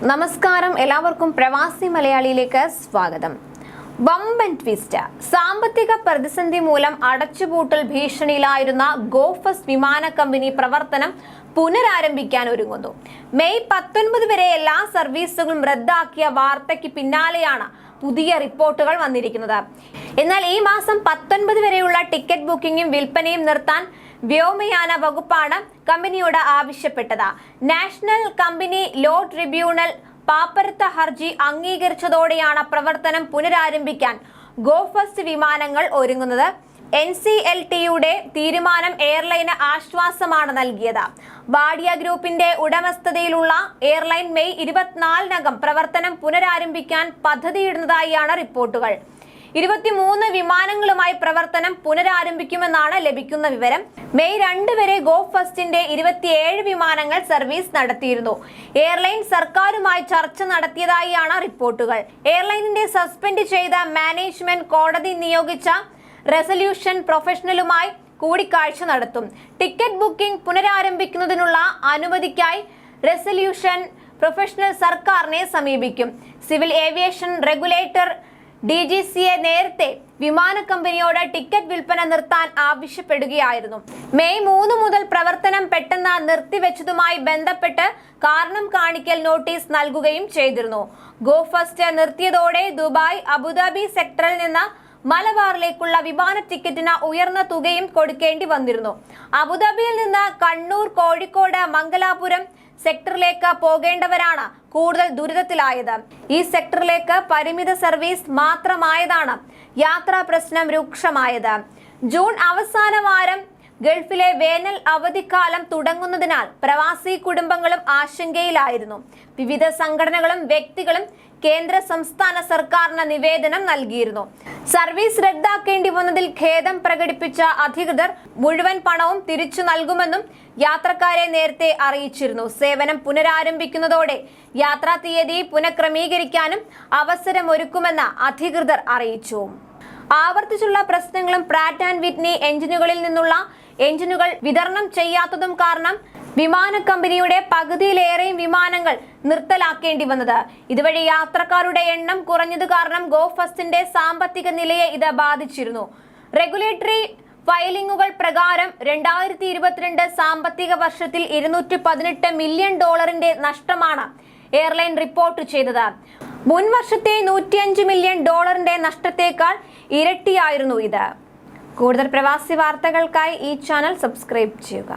നമസ്കാരം, എല്ലാവർക്കും പ്രവാസി മലയാളിയിലേക്ക് സ്വാഗതം. വമ്പൻ ട്വിസ്റ്റ്. സാമ്പത്തിക പ്രതിസന്ധി മൂലം അടച്ചുപൂട്ടൽ ഭീഷണിയിലായിരുന്ന ഗോഫസ്റ്റ് വിമാന കമ്പനി പ്രവർത്തനം പുനരാരംഭിക്കാൻ ഒരുങ്ങുന്നു. മെയ് 19 വരെ എല്ലാ സർവീസുകളും റദ്ദാക്കിയ വാർത്തയ്ക്ക് പിന്നാലെയാണ് പുതിയ റിപ്പോർട്ടുകൾ വന്നിരിക്കുന്നത്. എന്നാൽ ഈ മാസം 19 വരെയുള്ള ടിക്കറ്റ് ബുക്കിംഗും വിൽപ്പനയും നിർത്താൻ വ്യോമയാന വകുപ്പാണ് കമ്പനിയോട് ആവശ്യപ്പെട്ടത്. നാഷണൽ കമ്പനി ലോ ട്രിബ്യൂണൽ പാപ്പരത്ത ഹർജി അംഗീകരിച്ചതോടെയാണ് പ്രവർത്തനം പുനരാരംഭിക്കാൻ ഗോഫസ്റ്റ് വിമാനങ്ങൾ ഒരുങ്ങുന്നത്. NCLT-യുടെ തീരുമാനം എയർലൈന് ആശ്വാസമാണ് നൽകിയത്. വാഡിയ ഗ്രൂപ്പിന്റെ ഉടമസ്ഥതയിലുള്ള എയർലൈൻ മെയ് 24-നകം പ്രവർത്തനം പുനരാരംഭിക്കാൻ പദ്ധതിയിടുന്നതായാണ് റിപ്പോർട്ടുകൾ. 23 വിമാനങ്ങളുമായി പ്രവർത്തനം പുനരാരംഭിക്കുമെന്നാണ് ലഭിക്കുന്ന വിവരം. മെയ് 2 വരെ ഗോഫസ്റ്റിന്റെ 27 വിമാനങ്ങൾ സർവീസ് നടത്തിയിരുന്നു. എയർലൈൻ സർക്കാരുമായി ചർച്ച നടത്തിയതായാണ് റിപ്പോർട്ടുകൾ. എയർലൈനിന്റെ സസ്പെൻഡ് ചെയ്ത മാനേജ്മെന്റ് കോടതി നിയോഗിച്ച റെസല്യൂഷൻ പ്രൊഫഷണലുമായി കൂടിക്കാഴ്ച നടത്തും. ടിക്കറ്റ് ബുക്കിംഗ് പുനരാരംഭിക്കുന്നതിനുള്ള അനുമതിക്കായി റെസല്യൂഷൻ പ്രൊഫഷണൽ സർക്കാരിനെ സമീപിക്കും. സിവിൽ ഏവിയേഷൻ റെഗുലേറ്റർ DGCA നേരത്തെ വിമാന കമ്പനിയോട് ടിക്കറ്റ് വിൽപ്പന നിർത്താൻ ആവശ്യപ്പെടുകയായിരുന്നു. മെയ് 3 മുതൽ പ്രവർത്തനം പെട്ടെന്ന് നിർത്തിവെച്ചതുമായി ബന്ധപ്പെട്ട് കാരണം കാണിക്കൽ നോട്ടീസ് നൽകുകയും ചെയ്തിരുന്നു. ഗോഫസ്റ്റ് നിർത്തിയതോടെ ദുബായ്, അബുദാബി സെക്ടറിൽ നിന്ന് മലബാറിലേക്കുള്ള വിമാന ടിക്കറ്റിന് ഉയർന്ന തുകയും കൊടുക്കേണ്ടി വന്നിരുന്നു. അബുദാബിയിൽ നിന്ന് കണ്ണൂർ, കോഴിക്കോട്, മംഗലാപുരം സെക്ടറിലേക്ക് പോകേണ്ടവരാണ് കൂടുതൽ ദുരിതത്തിലായത്. ഈ സെക്ടറിലേക്ക് പരിമിത സർവീസ് മാത്രമായതാണ് യാത്രാ പ്രശ്നം രൂക്ഷമായത്. ജൂൺ അവസാന വാരം ഗൾഫിലെ വേനൽ അവധിക്കാലം തുടങ്ങുന്നതിനാൽ പ്രവാസി കുടുംബങ്ങളും ആശങ്കയിലായിരുന്നു. വിവിധ സംഘടനകളും വ്യക്തികളും കേന്ദ്ര സംസ്ഥാന സർക്കാരിന് നിവേദനം നൽകിയിരുന്നു. സർവീസ് റദ്ദാക്കേണ്ടി വന്നതിൽ ഖേദം പ്രകടിപ്പിച്ച അധികൃതർ മുഴുവൻ പണവും തിരിച്ചു നൽകുമെന്നും യാത്രക്കാരെ നേരത്തെ അറിയിച്ചിരുന്നു. സേവനം പുനരാരംഭിക്കുന്നതോടെ യാത്രാ തീയതി പുനഃക്രമീകരിക്കാനും അവസരമൊരുക്കുമെന്ന് അധികൃതർ അറിയിച്ചു. ആവർത്തിച്ചുള്ള പ്രശ്നങ്ങളും പ്രാറ്റ് ആൻഡ് വിറ്റ്നി എഞ്ചിനുകളിൽ നിന്നുള്ള എഞ്ചിനുകൾ വിതരണം ചെയ്യാത്തതും കാരണം വിമാന കമ്പനിയുടെ പകുതിയിലേറെയും വിമാനങ്ങൾ നിർത്തലാക്കേണ്ടി വന്നത്. ഇതുവഴി യാത്രക്കാരുടെ എണ്ണം കുറഞ്ഞത് കാരണം ഗോഫസ്റ്റിന്റെ സാമ്പത്തിക നിലയെ ഇത് ബാധിച്ചിരുന്നു. റെഗുലേറ്ററി ഫയലിംഗുകൾ പ്രകാരം 2022 സാമ്പത്തിക വർഷത്തിൽ $218 മില്യൺ നഷ്ടമാണ് എയർലൈൻ റിപ്പോർട്ട് ചെയ്തത്. മുൻ വർഷത്തെ $105 മില്യൺ നഷ്ടത്തേക്കാൾ ഇരട്ടിയായിരുന്നു ഇത്. കൂടുതൽ പ്രവാസി വാർത്തകൾക്കായി ഈ ചാനൽ സബ്സ്ക്രൈബ് ചെയ്യുക.